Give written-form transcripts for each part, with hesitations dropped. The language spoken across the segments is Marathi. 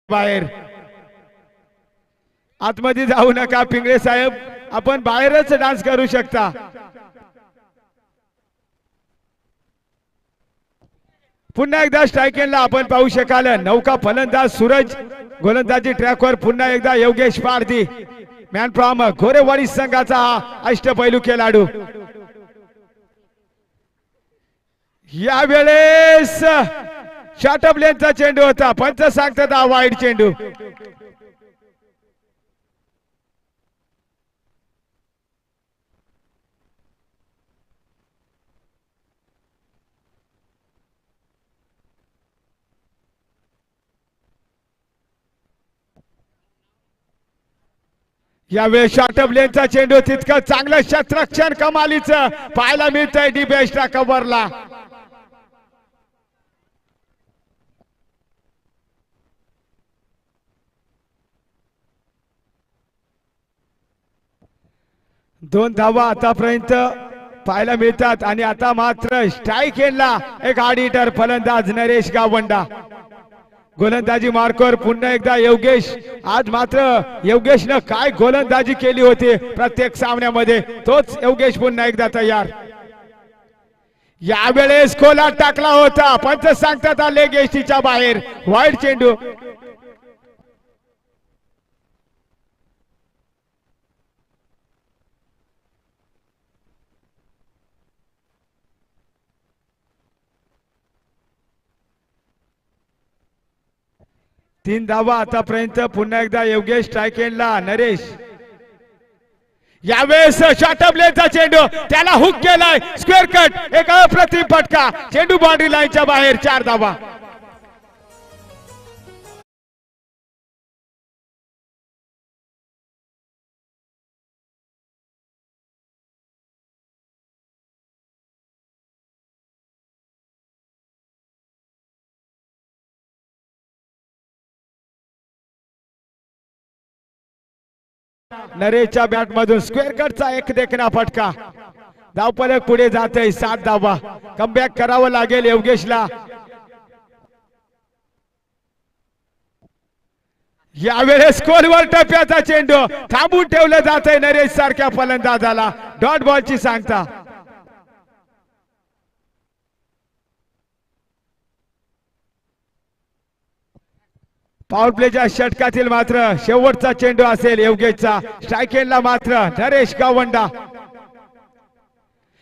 बाहेर आतमध्ये जाऊ नका पिंगळे साहेब, आपण बाहेरच डान्स करू शकता। पुन्हा एकदा स्ट्राइकेनला आपण पाहू शकाल नौका फलंदाज सूरज, गोलंदाजी ट्रॅकवर पुन्हा एकदा योगेश पारधी, मॅन फ्रॉम गोरेवाडी संघाचा अष्टपैलू खेळाडू। यावेळेस शॉर्ट लेनचा चेंडू होता, पंच सांगतात हा वाईड चेंडू। यावेळी शॉर्ट लेनचा चेंडू तितकं चांगलं शतरक्षण कमालीचं पाहायला मिळतंय डी बेस्टच्या कव्हरला। दोन धावा आतापर्यंत पाहायला मिळतात आणि आता मात्र स्ट्राइक एंडला एक हार्ड हिटर फलंदाज नरेश गावंडा। गोलंदाजी मार्कवर पुन्हा एकदा योगेश। आज मात्र योगेशनं काय गोलंदाजी केली होती प्रत्येक सामन्यामध्ये, तोच योगेश पुन्हा एकदा तयार। यावेळेस कोला टाकला होता, पंच सांगतात आले गेस्टीच्या बाहेर, वाईड चेंडू। तीन धावा आतापर्यंत पुन्हा एकदा योगेश स्ट्राइक एंडला नरेश। यावेळेस शॉर्ट लेनचा चेंडू त्याला हुक केलाय, स्क्वेअर कट, एक अप्रतिम फटका, चेंडू बाउंड्री लाईनच्या बाहेर, 4 धावा। नरेशच्या बॅट मधून स्क्वेअर कटचा एक देखना फटका, धावफलक पुढे जाते, 7 धावा। कमबॅक करावं लागेल योगेशला। यावेळेस खोलवर टप्प्याचा चेंडू थांबून ठेवलं जातंय नरेश सारख्या फलंदाजाला, डॉट बॉलची सांगता। पॉवर प्लेच्या षटकातील मात्र शेवटचा चेंडू असेल योगेशचा, स्ट्राइक एंडला मात्र नरेश गावंडा।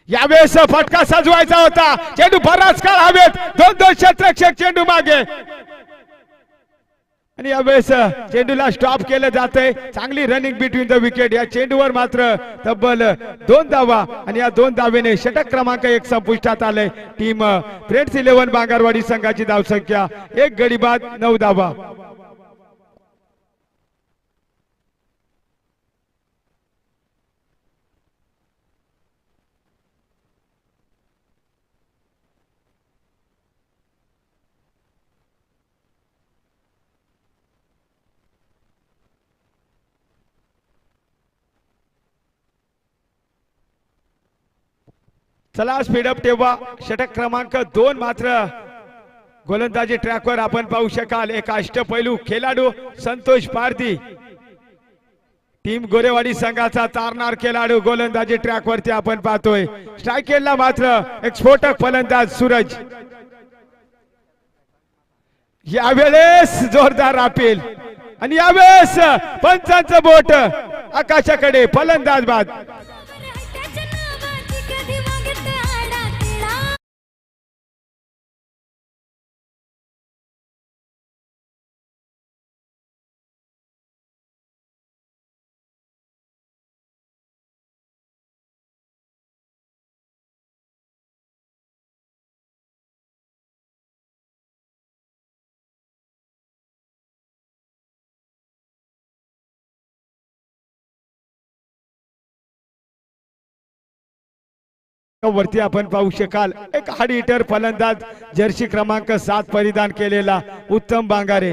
यावेळेस फटका सजवायचा होता, चेंडू बराच काळ हवेत, 2-2 क्षेत्ररक्षक चेंडू मागे आणि यावेळेस चेंडूला स्टॉप केलं जातंय। चांगली रनिंग बिटवीन द विकेट, या चेंडूवर मात्र तब्बल 2 धावा आणि या 2 धावेने षटक क्रमांक 1 संपुष्टात आले। टीम फ्रेंड्स 11 बांगरवाडी संघाची धावसंख्या 1 गडी बाद 9 धावा। चला स्पीडअप ठेवा, षटक क्रमांक 2 मात्र गोलंदाजी ट्रॅकवर आपण पाहू शकाल एक अष्टपैलू खेळाडू संतोष पारधी, टीम गोरेवाडी संघाचा तारणार खेळाडू गोलंदाजी ट्रॅकवरती आपण पाहतोय। स्ट्राइक एंडला मात्र एक स्फोटक फलंदाज सूरज। यावेळेस जोरदार अपील आणि यावेळेस पंचांचं बोट आकाशाकडे, फलंदाज बाद। वरती आपण पाहू शकाल एक हार्ड हिटर फलंदाज जर्सी क्रमांक 7 परिधान केलेला उत्तम बांगारे।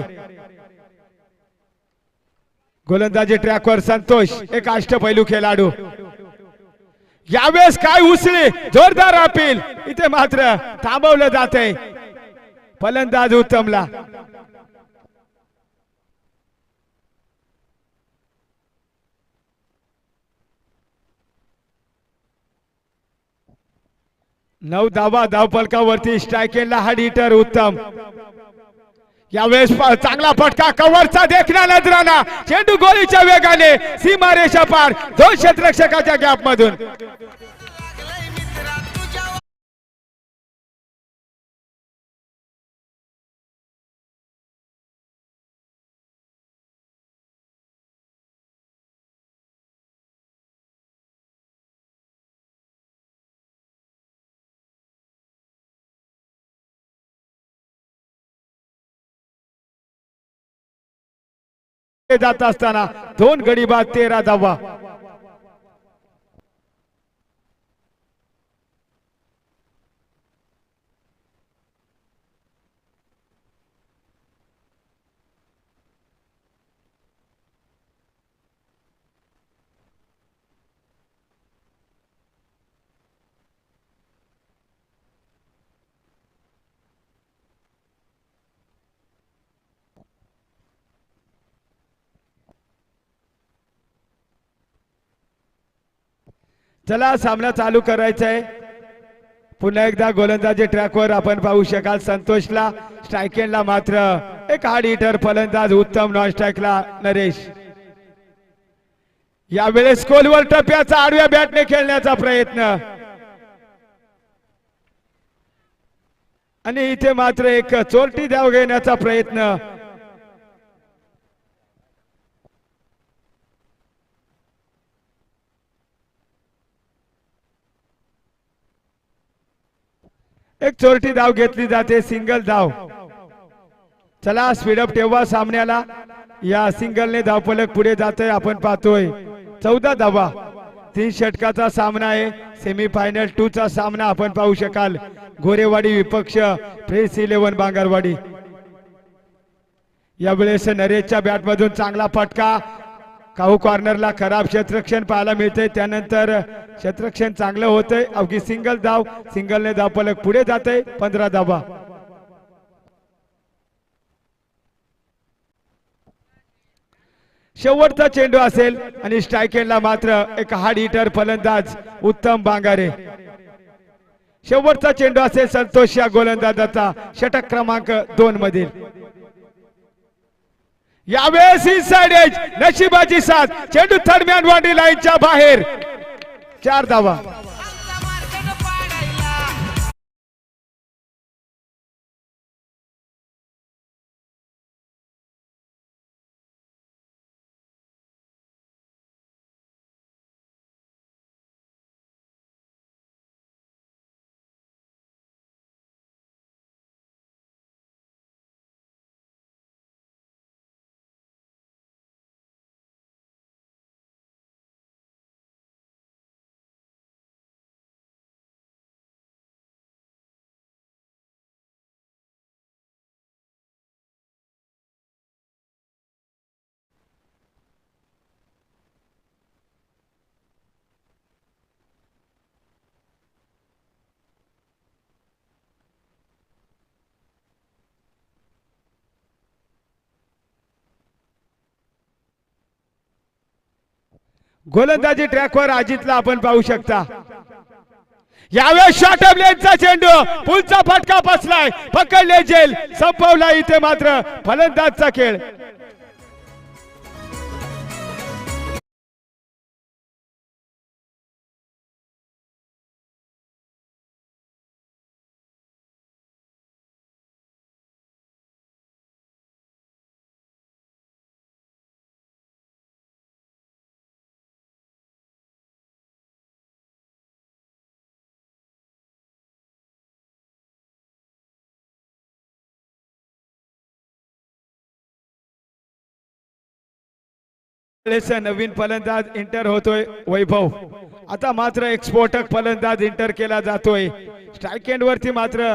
गोलंदाजी ट्रॅकवर संतोष, एक अष्टपैलू खेळाडू। यावेळेस काय उसळी, जोरदार अपील, इथे मात्र थांबवलं जाते फलंदाज उत्तमला। 9 धावा धावफलकावरती स्ट्रायकेनला हार्ड हिटर उत्तम. यावेळेस चांगला फटका कव्हरचा देखना नजराना चेंडू गोळीच्या वेगाने सीमारेषा पार 2 क्षेत्ररक्षकाच्या गॅप मधून. जात असताना 2 गडी बाद 13 धावा. चला सामना चालू करायचा आहे. पुन्हा एकदा गोलंदाजी ट्रॅकवर आपण पाहू शकाल. संतोषला स्ट्रायकेनला मात्र एक हार्ड हिटर फलंदाज उत्तम. नॉन स्ट्राईकला नरेश. यावेळेस खोलवर टप्प्याचा आडव्या बॅटने खेळण्याचा प्रयत्न आणि इथे मात्र एक चोरटी धाव घेण्याचा प्रयत्न. एक चोरटी धाव घेतली जाते. सिंगल धाव. चला स्पीडअप ठेवा सामन्याला. या सिंगलने धावफलक पुढे जातोय. आपण पाहतोय 14 धावा. 3 षटकाचा सामना आहे. सेमीफायनल 2 चा सामना आपण पाहू शकाल. गोरेवाडी विपक्ष प्रेस 11 बांगरवाडी. यावेळेस नरेशच्या बॅट मधून चांगला फटका. काहू कॉर्नरला खराब क्षेत्ररक्षण पाहायला मिळते. त्यानंतर क्षेत्ररक्षण चांगलं होतंय. अवघी सिंगल धाव. सिंगलने धावफलक पुढे जाते. 15 धावा. शेवटचा चेंडू असेल आणि स्ट्रायकेनला मात्र एक हार्ड हिटर फलंदाज उत्तम बांगारे. शेवटचा चेंडू असेल संतोष या गोलंदाजाचा षटक क्रमांक 2 मधील. यावेळेस इनसाइड एज नशिबाची साथ. चेंडू थर्ड वाडी लाईनच्या बाहेर. 4 धावा. गोलंदाजी ट्रॅकवर अजितला आपण पाहू शकता. यावेळेस शॉर्ट लेनचा चेंडू. पुलचा फटका बसलाय. पकडले जेल. संपवला इथे मात्र फलंदाजचा खेळ. नवीन फलंदाज इंटर होतोय वैभव. आता मात्र एक स्फोटक फलंदाज इंटर केला जातोय. स्ट्राइक एंड वरती मात्र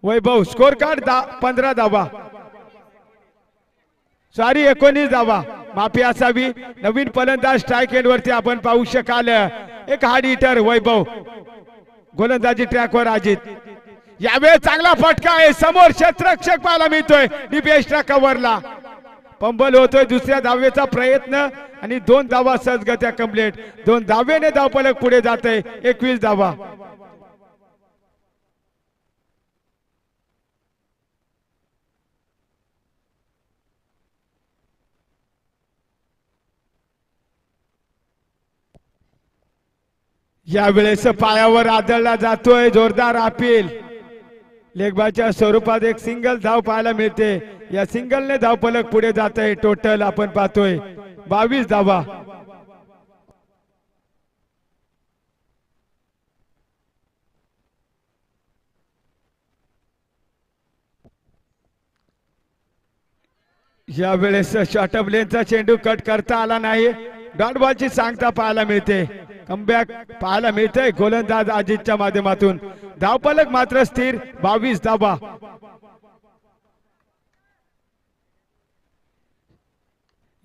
वैभव. स्कोर कार्ड 15 धावा. सॉरी 19 धावा. माफी असावी. नवीन फलंदाज स्ट्राइक एंड वरती आपण पाहू शकाल. एक हार्ड हिटर वैभव. गोलंदाजी ट्रॅकवर अजित. यावेळी चांगला फटका आहे. समोर क्षेत्ररक्षक पाहायला मिळतोय. डीपीएसच्या कव्हरला पंबल होतोय. दुसऱ्या धावेचा प्रयत्न आणि 2 धावा सहजगत्या कंप्लीट. 2 धावेने धावफलक पुढे जाते. 21 धावा. यावेळेस पायावर आदळला जातोय जोरदार अपील. लेगबाच्या स्वरूपात एक सिंगल धाव पाहायला मिळते. या सिंगलने धावफलक पुढे जात आहे. टोटल आपण पाहतोय 22 धावा. यावेळेस शॉर्ट ऑफ लेनचा चेंडू कट करता आला नाही. डॉट बॉलची सांगता पाहायला मिळते. कमबॅक पाहायला मिळते गोलंदाज अजितच्या माध्यमातून. धावफलक मात्र स्थिर 22 धावा.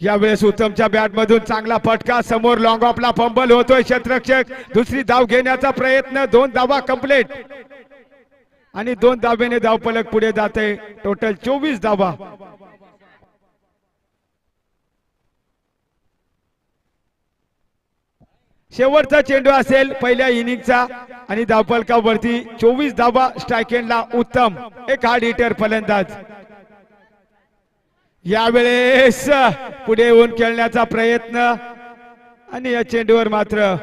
यावेळेस उत्तमच्या बॅट मधून चांगला फटका. समोर लॉंग ऑफला फंबल होतोय क्षेत्ररक्षक. दुसरी धाव घेण्याचा प्रयत्न. 2 धावा कंप्लीट आणि 2 धावेने धावफलक पुढे जाते. टोटल 24 धावा. शेवटचा चेंडू असेल पहिल्या इनिंगचा आणि धावफलकावरती 24 धावा. स्ट्राईक एंडला उत्तम एक हार्ड हिटर फलंदाज. यावेळेस पुढे येऊन खेळण्याचा प्रयत्न आणि या चेंडूवर मात्र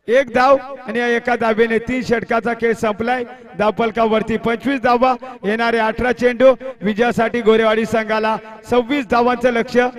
एक धाव आणि एका धावेने 3 षटकाचा खेळ संपलाय. धावफलकावरती 25 धावा. येणारे 18 चेंडू विजयासाठी गोरेवाडी संघाला 26 धावांचं लक्ष्य.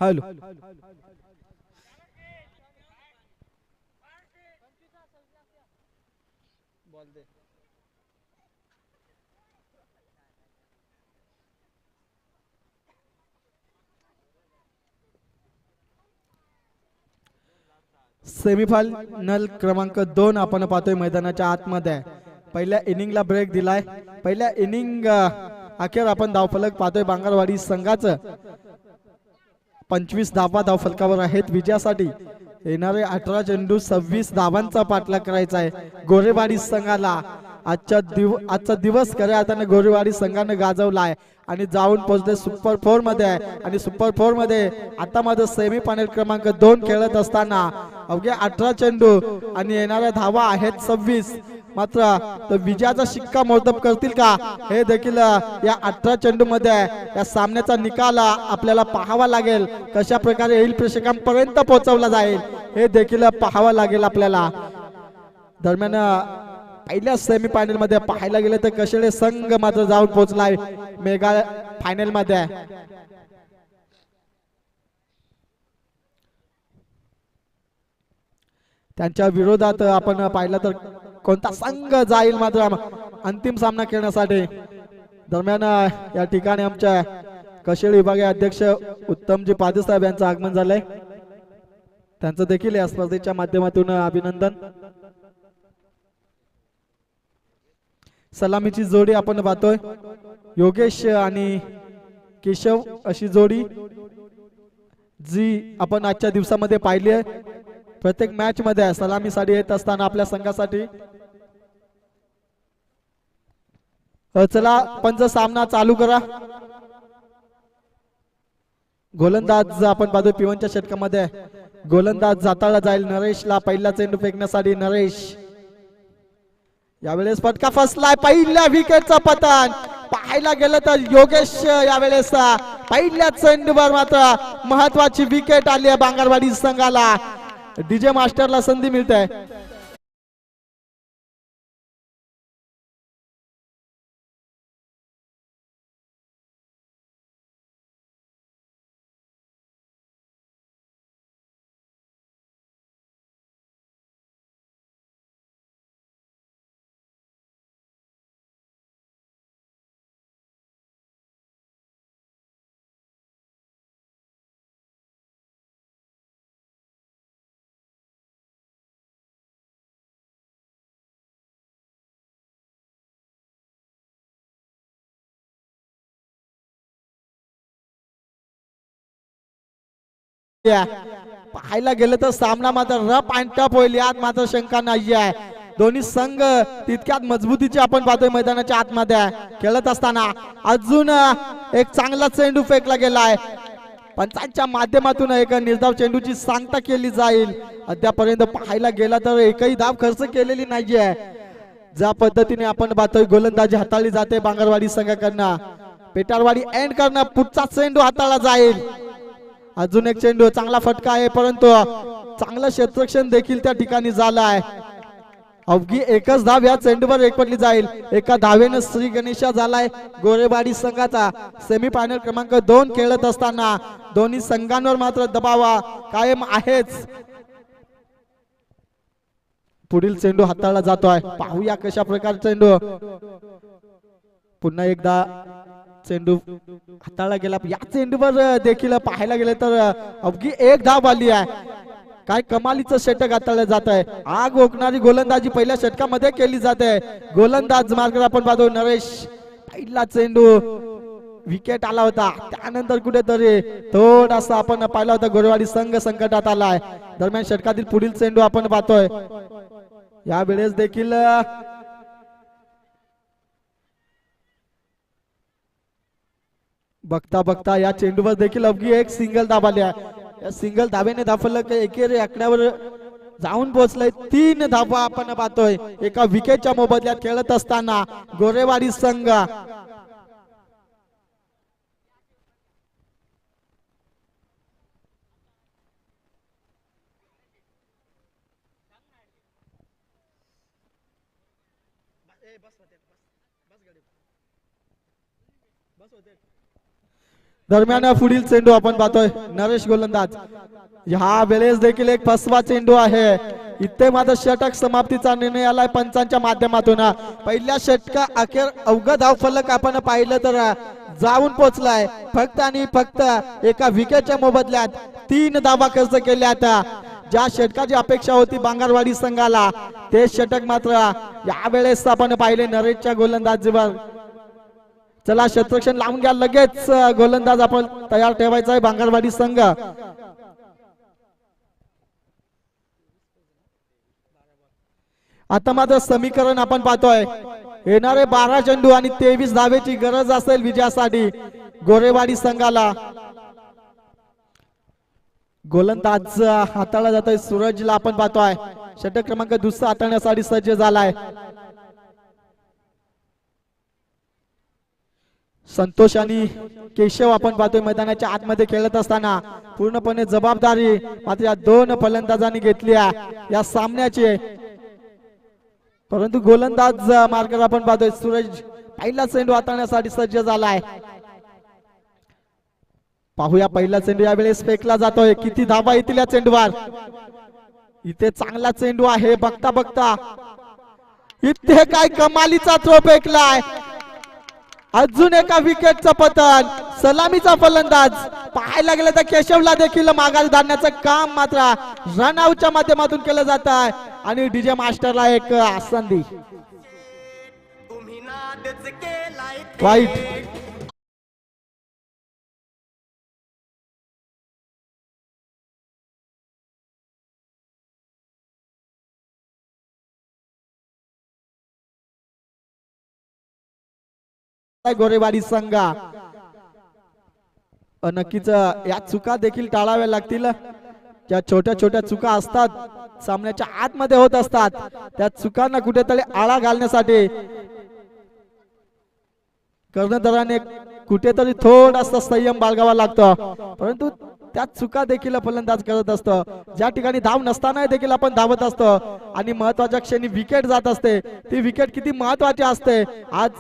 हॅलो सेमीफायनल क्रमांक 2 आपण पाहतोय मैदानाच्या आतमध्ये. पहिल्या इनिंगला ब्रेक दिलाय. पहिल्या इनिंग अखेर आपण धावफलक पाहतोय बांगरवाडी संघाचं 25 धावा धावफलकावर आहेत विजयासाठी. येणारे 18 चेंडू 26 धावांचा पाठलाग करायचा आहे गोरेवाडी संघाला. आजचा दिवस खऱ्या अर्थाने गोरेवाडी संघाने गाजवलाय आणि जाऊन पोहोचले सुपर 4 मध्ये. आणि सुपर 4 मध्ये आता माझं सेमीफायनल क्रमांक 2 खेळत असताना अवघे 18 चेंडू आणि येणाऱ्या धावा आहेत 26. मात्र विजयाचा शिक्का मोर्तब करतील का हे देखील या 18 चेंडू मध्ये या सामन्याचा निकाल आपल्याला पाहावा लागेल. कशा प्रकारे येईल प्रेक्षकांपर्यंत पोहोचवला जाईल हे देखील पाहावं लागेल आपल्याला. दरम्यान पहिल्या सेमीफायनल मध्ये पाहायला गेले तर कशेळे संघ मात्र जाऊन पोहोचलाय मेगा फायनल मध्ये. त्यांच्या विरोधात आपण पाहिलं तर कोणता संघ जाईल मात्र अंतिम सामना खेळण्यासाठी. दरम्यान या ठिकाणी आमच्या कशेळी विभागीय अध्यक्ष उत्तमजी पादे साहेब यांचं आगमन झालंय. त्यांचं देखील या स्पर्धेच्या माध्यमातून अभिनंदन. सलामीची जोडी आपण पाहतोय, योगेश आणि केशव अशी जोडी जी आपण आजच्या दिवसामध्ये पाहिली आहे. प्रत्येक मॅच मध्ये सलामीसाठी येत असताना आपल्या संघासाठी. चला पंच सामना चालू करा. गोलंदाज आपण पाहतोय पिवनच्या षटकामध्ये गोलंदाज जाताळा जाईल नरेशला पहिला चेंडू फेकण्यासाठी. नरेश यावेळेस फटका फसलाय, पहिल्या विकेटचं पतन. पाहायला गेलं तर योगेश यावेळेस पहिल्या चेंडूवर मात्र महत्वाची विकेट आली आहे बांगरवाडी संघाला. डीजे मास्टरला संधी मिळते. पाहायला गेलं तर सामना मात्र रफ अँड टफ होईल यात मात्र शंका नाही आहे. दोन्ही संघ तितक्यात मजबूतीचे आपण पाहतोय मैदानाच्या आतमध्ये खेळत असताना. अजून एक चांगला चेंडू फेकला गेलाय. पंचांच्या माध्यमातून एक निर्धाव चेंडूची सांगता केली जाईल. अद्यापर्यंत पाहायला गेला तर एकही धाव खर्च केलेली नाहीये. ज्या पद्धतीने आपण पाहतोय गोलंदाजी हाताळली जाते बांगरवाडी संघाकडनं. पेटारवाडी एंड करणं, पुढचा चेंडू हाताळला जाईल. अजून एक चेंडू, चांगला फटका आहे परंतु चांगलं क्षेत्ररक्षण देखील त्या ठिकाणी झालं आहे. अवघी एकच धाव या चेंडूवर एकवटली जाईल. एका धावेनं श्री गणेशा झालाय गोरेवाडी संघाचा. सेमीफायनल क्रमांक 2 खेळत असताना दोन्ही संघांवर मात्र दबाव कायम आहेच. पुढील चेंडू हाताळला जातोय, पाहूया कशा प्रकार चेंडू. पुन्हा एकदा चेंडू हाताळला गेला. या चेंडूवर देखील पाहायला गेलं तर अवघी एक धाव आली आहे. काय कमालीचं षटक हाताळलं जात आहे. आग ओकणारी गोलंदाजी पहिल्या षटकामध्ये केली जाते. गोलंदाज मार्ग आपण पाहतो नरेश. पहिला चेंडू विकेट आला होता, त्यानंतर कुठेतरी थोडासा आपण पाहिला होता गोरेवाडी संघ संकटात आलाय. दरम्यान षटकातील पुढील चेंडू आपण पाहतोय. यावेळेस देखील बघता बघता या चेंडूवर देखील अवघी एक सिंगल धाव आली आहे. या सिंगल धावेने धावलं एकेरी आकड्यावर जाऊन पोहोचलंय. 3 धावा आपण पाहतोय एका विकेटच्या मोबदल्यात खेळत असताना गोरेवाडी संघ. दरम्यान पुढील चेंडू आपण पाहतोय नरेश गोलंदाज. ह्या वेळेस देखील एक फसवा चेंडू आहे. इथे मात्र षटक समाप्तीचा निर्णय आलाय पंचांच्या माध्यमातून. पहिल्या षटका अखेर अवघड धाव फलक आपण पाहिलं तर जाऊन पोहोचलाय. फक्त आणि फक्त एका विकेटच्या मोबदल्यात 3 धावा खर्च केल्यात. ज्या षटकाची अपेक्षा होती बांगरवाडी संघाला ते षटक मात्र यावेळेस आपण पाहिले नरेशच्या गोलंदाजीवर. चला क्षेत्ररक्षण लावून घ्या, लगेच गोलंदाज आपण तयार ठेवायचा आहे बांगरवाडी संघ. आता मात्र समीकरण आपण पाहतोय. येणारे 12 चेंडू आणि 23 धावेची गरज असेल विजयासाठी गोरेवाडी संघाला. गोलंदाज हाताळला जातोय सूरजला आपण पाहतोय. षटक क्रमांक 2 हाताळण्यासाठी सज्ज झालाय. संतोष आणि केशव आपण पाहतोय मैदानाच्या आतमध्ये खेळत असताना. पूर्णपणे जबाबदारी मात्र या 2 फलंदाजांनी घेतली या सामन्याची. परंतु गोलंदाज मार्गावर आपण पाहतोय सूरज पहिला चेंडू हाताळण्यासाठी सज्ज झालाय. पाहूया पहिला चेंडू यावेळेस फेकला जातोय. किती धावा येतील या चेंडूवर. इथे चांगला चेंडू आहे. बघता बघता इथे काय कमालीचा थ्रो फेकलाय. अजून एका विकेटचं पतन. सलामीचा फलंदाज पाहायला गेलं तर केशवला देखील माघार धाडण्याचं काम मात्र रनआउटच्या माध्यमातून केलं जात आहे आणि डीजे मास्टरला एक संधी. वाईट गोरेवाडी संघा नक्कीच या चुका देखील टाळाव्या लागतील. ज्या छोट्या छोट्या चुका असतात सामन्याच्या आतमध्ये होत असतात त्या चुकांना कुठेतरी आळा घालण्यासाठी कर्णधाराने कुठेतरी थोडासा संयम बाळगावा लागतो. परंतु त्या चुका देखील फलंदाज करत असतो. ज्या ठिकाणी धाव नसताना देखील आपण धावत असतो आणि महत्वाच्या क्षणी विकेट जात असते. ती विकेट किती महत्वाची असते आज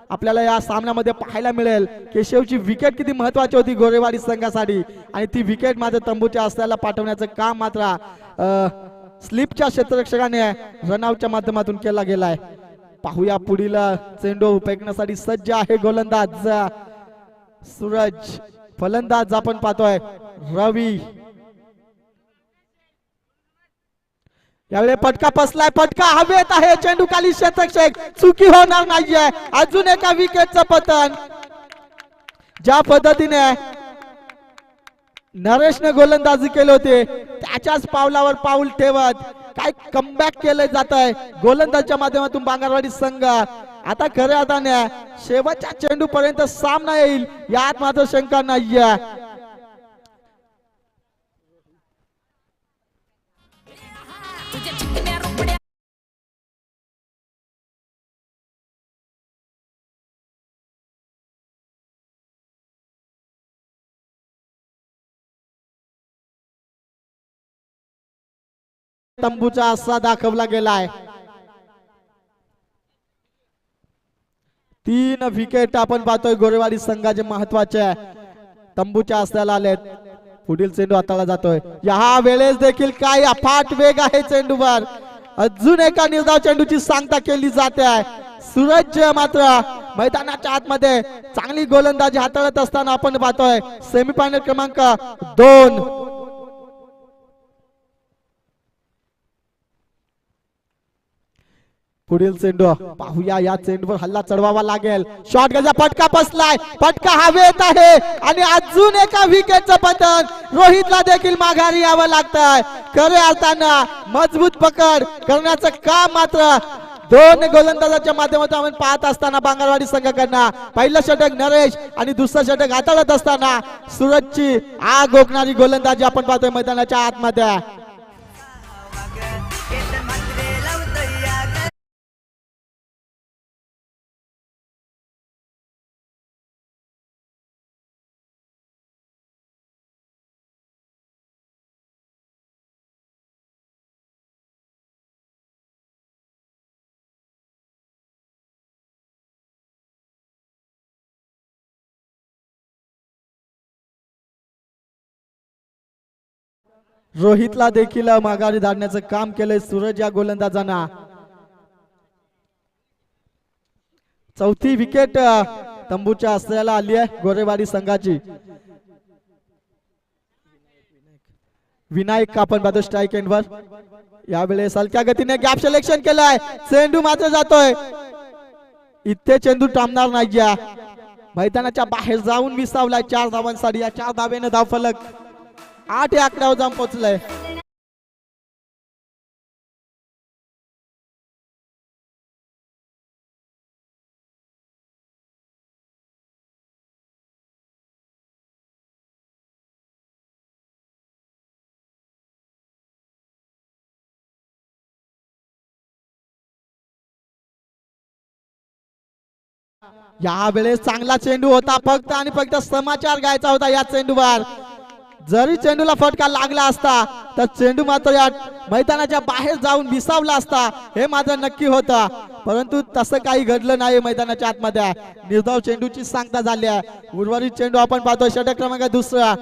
आपल्याला या सामन्यामध्ये पाहायला मिळेल. केशवची विकेट किती महत्वाची होती गोरेवाडी संघासाठी आणि ती विकेट मात्र तंबूच्या असल्याला पाठवण्याचं काम मात्र स्लिपच्या क्षेत्ररक्षकाने रनआउटच्या माध्यमातून केला गेलाय. पाहूया पुढील चेंडू फेकण्यासाठी सज्ज आहे गोलंदाज सूरज. फलंदाज आपण पाहतोय रवी. यावेळी फटका बसलाय. फटका हवेत आहे. चेंडू खाली क्षेत्ररक्षक. चुकी होणार नाहीये. अजून एका विकेटचं पतन. ज्या पद्धतीने नरेशने गोलंदाजी केली होती त्याच्याच पावलावर पाऊल ठेवत काय कमबॅक केलं जात आहे गोलंदाजच्या माध्यमातून बांगरवाडी संघ. आता खऱ्या अर्थाने शेवटच्या चेंडू पर्यंत सामना येईल यात मात्र शंका नाहीये. तंबूचा असा दाखवला गेलाय. 3 विकेट आपण पाहतोय गोरेवाडी संघाचे महत्वाचे तंबूच्या असल्याला आलेत. पुढील चेंडू हाताळला जातोय. या वेळेस देखील काय अफाट वेग आहे चेंडूवर. अजून एका निर्धाव चेंडूची सांगता केली जाते आहे. सूरज मात्र मैदानाच्या आतमध्ये चांगली गोलंदाजी हाताळत असताना आपण पाहतोय सेमीफायनल क्रमांक 2. पुढील चेंडू पाहूया. या चेंडूवर हल्ला चढवावा लागेल. शॉट गजा. फटका बसलाय. फटका हवेत आहे आणि अजून एका विकेटचं पतन. रोहितला देखील माघारी यावं लागतंय. खऱ्या अर्थानं मजबूत पकड करण्याचं काम मात्र 2 गोलंदाजाच्या माध्यमातून आपण पाहत असताना बांगरवाडी संघाकडनं पहिलं षटक नरेश आणि दुसरं षटक हाताळत असताना सूरजची आग ओकणारी गोलंदाजी आपण पाहतोय मैदानाच्या आतमध्ये. रोहितला देखील माघारी धाडण्याचं काम केलंय सूरज या गोलंदाजांना. 4थी विकेट तंबूच्या असल्याला आली आहे गोरेवाडी संघाची. विनायक आपण पाहतो स्ट्राईक एंडवर. यावेळेस हलक्या गतीने गॅप सिलेक्शन केलंय. चेंडू मात्र जातोय. इथे चेंडू थांबणार नाही. मैदानाच्या बाहेर जाऊन विसावलाय 4 धावांसाठी. या 4 धावेने धावफलक 8 या आकड्यावर जाऊन पोहोचलंय. या वेळेस चांगला चेंडू होता. फक्त आणि फक्त समाचार घ्यायचा होता या चेंडूवर. जरी चेंडूला फटका लागला असता तर चेंडू मात्र या मैदानाच्या बाहेर जाऊन विसावला असता हे मात्र नक्की होता. परंतु तसं काही घडलं नाही. मैदानाच्या आतमध्ये निर्धाव चेंडूची सांगता झाली आहे. उर्वरित चेंडू आपण पाहतो षटक क्रमांक 2.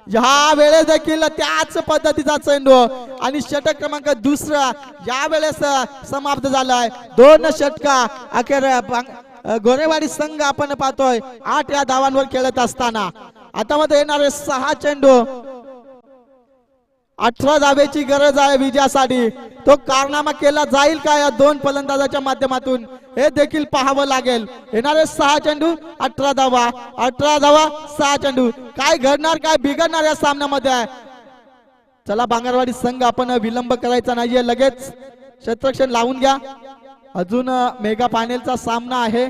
या वेळेस देखील त्याच पद्धतीचा चेंडू आणि षटक क्रमांक 2 या वेळेस समाप्त झालाय. 2 षटका अखेर गोरेवाडी संघ आपण पाहतोय 8 या धावांवर खेळत असताना आता मध्ये येणारे 6 चेंडू 18 धावेची गरज आहे विजयासाठी. तो कारनामा केला जाईल का या दोन फलंदाजाच्या माध्यमातून हे देखील पाहावं लागेल. येणारे 6 चेंडू 18 धावा 6 चेंडू. काय घडणार काय बिघडणार या सामन्यामध्ये. चला बांगरवाडी संघ आपण विलंब करायचा नाहीये, लगेच क्षेत्ररक्षण लावून घ्या. अजून मेगा फायनलचा सामना आहे.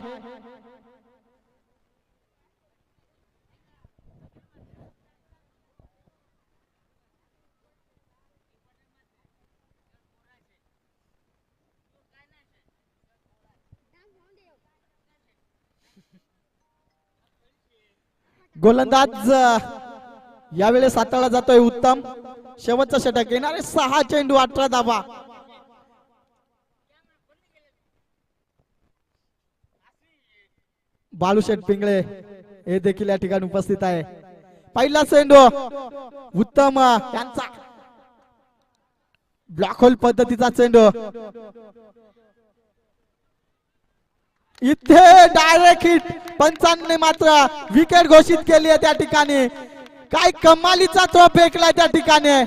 गोलंदाज यावेळेस हाताळला जातोय उत्तम. शेवटचा षटक. येणारे 6 चेंडू 18 धावा. बालूशेठ पिंगळे हे देखील या ठिकाणी उपस्थित आहे. पहिला चेंडू उत्तम यांचा ब्लॉक होल पद्धतीचा चेंडू. इथे डायरेक्ट हिट. पंचांनी मात्र विकेट घोषित केली आहे त्या ठिकाणी. काय कमालीचा थ्रो फेकलाय त्या ठिकाणी.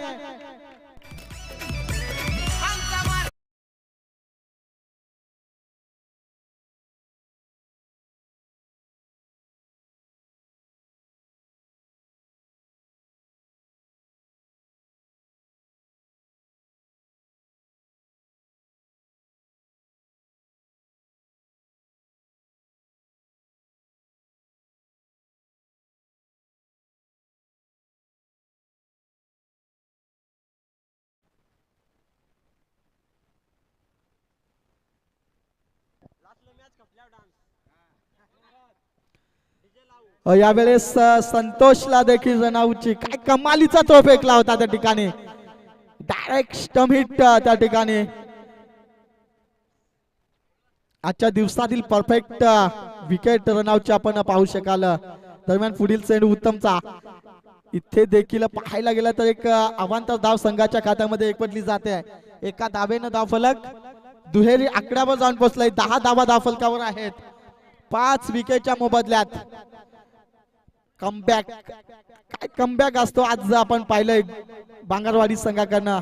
यावेळेस संतोषला देखील रनआउटची काय कमालीचा थ्रो फेकला होता त्या ठिकाणी. डायरेक्ट स्टंप हिट त्या ठिकाणी. आजच्या दिवसातील परफेक्ट विकेट रनआउटची आपण पाहू शकाल. दरम्यान पुढील चेंडू उत्तमचा. इथे देखील पाहायला गेलं तर एक अवांतर धाव संघाच्या खात्यामध्ये एकवटली जाते. एका धावेनं धावफलक दुहेरी आकड्यावर जाऊन पोहोचलाय. 10 धावा धावफलकावर आहेत. 5 विकेटच्या मोबदल्यात कमबॅक. काय कमबॅक असतो आज आपण पाहिलंय बांगरवाडी संघाकडनं.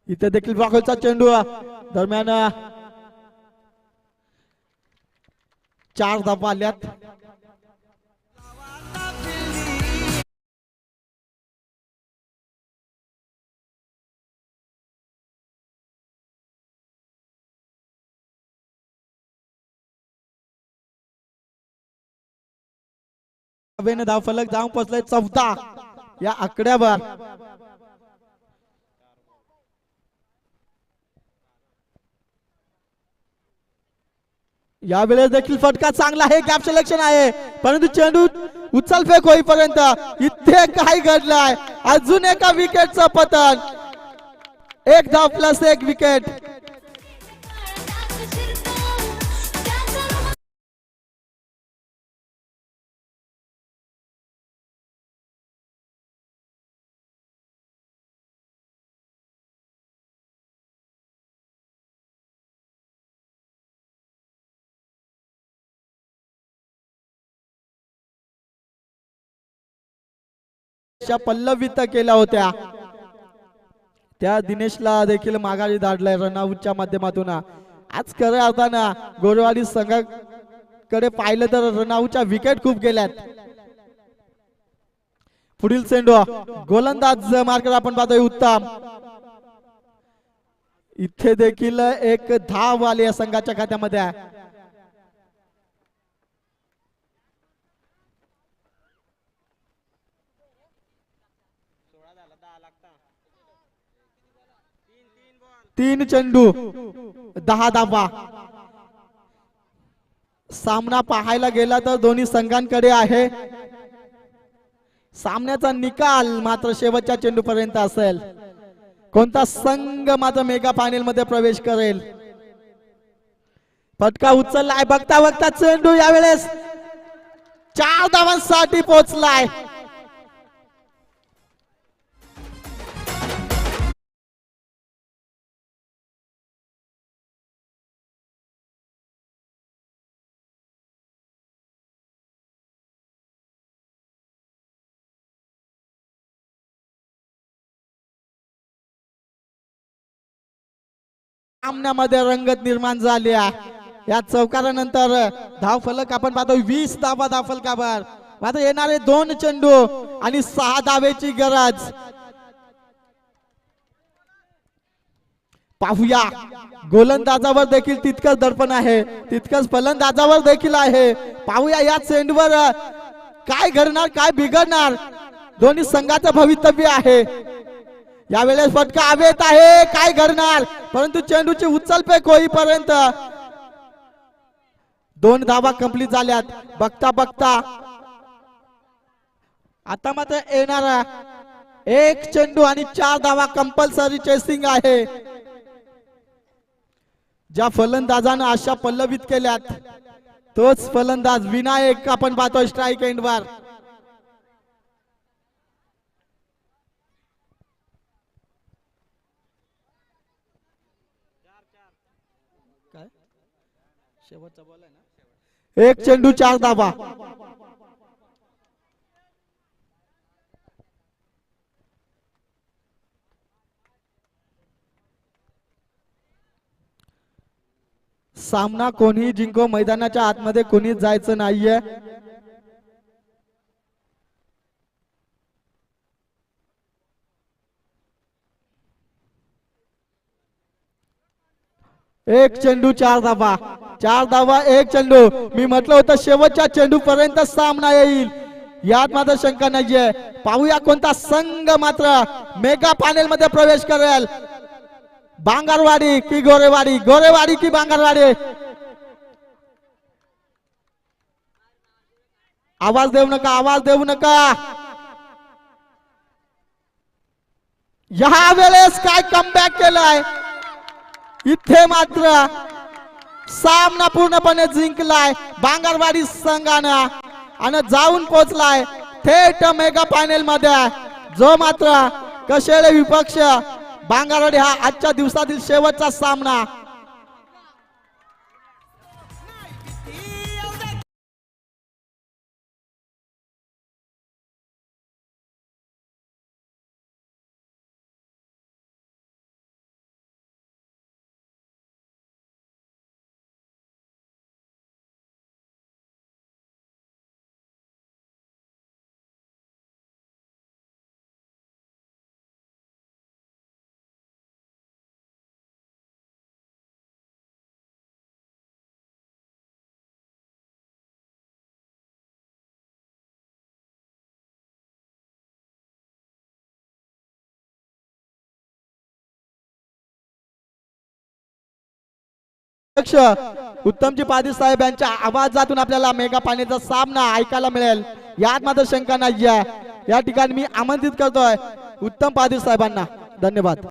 इथे देखील ब्लॉकचा चेंडू. दरम्यान 4 धावा आल्यात. धाव फलक जाऊन पोहोचलाय 14 या आकड्यावर. यावेळेस देखील फटका चांगला आहे. गॅप सिलेक्शन आहे परंतु चेंडू उचल फेक होईपर्यंत इथे काय घडलंय. अजून एका विकेटचं पतन. 1 धाव प्लस 1 विकेट. पल्लवित केल्या होत्या त्या दिनेशला देखील माघारी धाडलाय रनआउटच्या माध्यमातून. आज खरं अर्थाना गोरेवाडी संघाकडे पाहिलं तर रनआउटच्या विकेट खूप गेल्यात. पुढील चेंडू गोलंदाज मार्कर आपण पाहतोय उत्तम. इथे देखील एक धाव आली या संघाच्या खात्यामध्ये. तीन चेंडू 10 धावा. सामना पाहायला गेला तर दोन्ही संघांकडे आहे. सामन्याचा निकाल मात्र शेवटच्या चेंडू पर्यंत असेल. कोणता संघ मात्र मेगा फायनल मध्ये प्रवेश करेल. फटका उचललाय. बघता बघता चेंडू यावेळेस 4 धावांसाठी पोहोचलाय. सामन्यामध्ये रंगत निर्माण झाली आहे. या चौकारानंतर धाव फलक आपण पाहतो 20 धावा धाव फलकावर. मात्र येणारे 2 चेंडू आणि 6 धावेची गरज. पाहूया गोलंदाजावर देखील तितकंच दडपण आहे, तितकंच फलंदाजावर देखील आहे. पाहूया या चेंडूवर काय घडणार, काय बिघडणार. दोन्ही संघाचं भवितव्य आहे. यावेळेस फटका हवेत आहे, काय घडणार. परंतु चेंडूची उचलफेक होईपर्यंत 2 धावा कंप्लीट झाल्यात. बघता बघता आता मात्र येणारा 1 चेंडू आणि 4 धावा कंपल्सरी चेसिंग आहे. ज्या फलंदाजानं आशा पल्लवित केल्यात तोच फलंदाज विनायक आपण पाहतोय स्ट्राईक एंडवर. काय शेवटचा बॉल आहे ना. 1 चेंडू 4 धावा. सामना कोणी जिंको, मैदानाच्या आतमध्ये कोणी जायचं नाहीये. एक चेंडू 4 धावा. 4 धावा 1 चेंडू. मी म्हटलं होतं शेवटच्या चेंडू पर्यंत सामना येईल, यात मात्र शंका नाहीये. पाहूया कोणता संघ मात्र मेगा फायनल मध्ये प्रवेश करेल. बांगरवाडी की गोरेवाडी, गोरेवाडी की बांगरवाडी. आवाज देऊ नका, आवाज देऊ नका. या वेळेस काय कमबॅक केलाय. इथे मात्र सामना पूर्णपणे जिंकलाय बांगरवाडी संघानं आणि जाऊन पोहोचलाय थेट मेगा फायनल मध्ये. जो मात्र कशेळे विपक्ष बांगरवाडी हा आजच्या दिवसातील शेवटचा सामना. उत्तमजी पाटील साहेब यांच्या आवाजातून आपल्याला मेगा फायनलचा सामना ऐकायला मिळेल, यात मात्र शंका नाहीये. या ठिकाणी मी आमंत्रित करतोय उत्तम पाटील साहेबांना. धन्यवाद.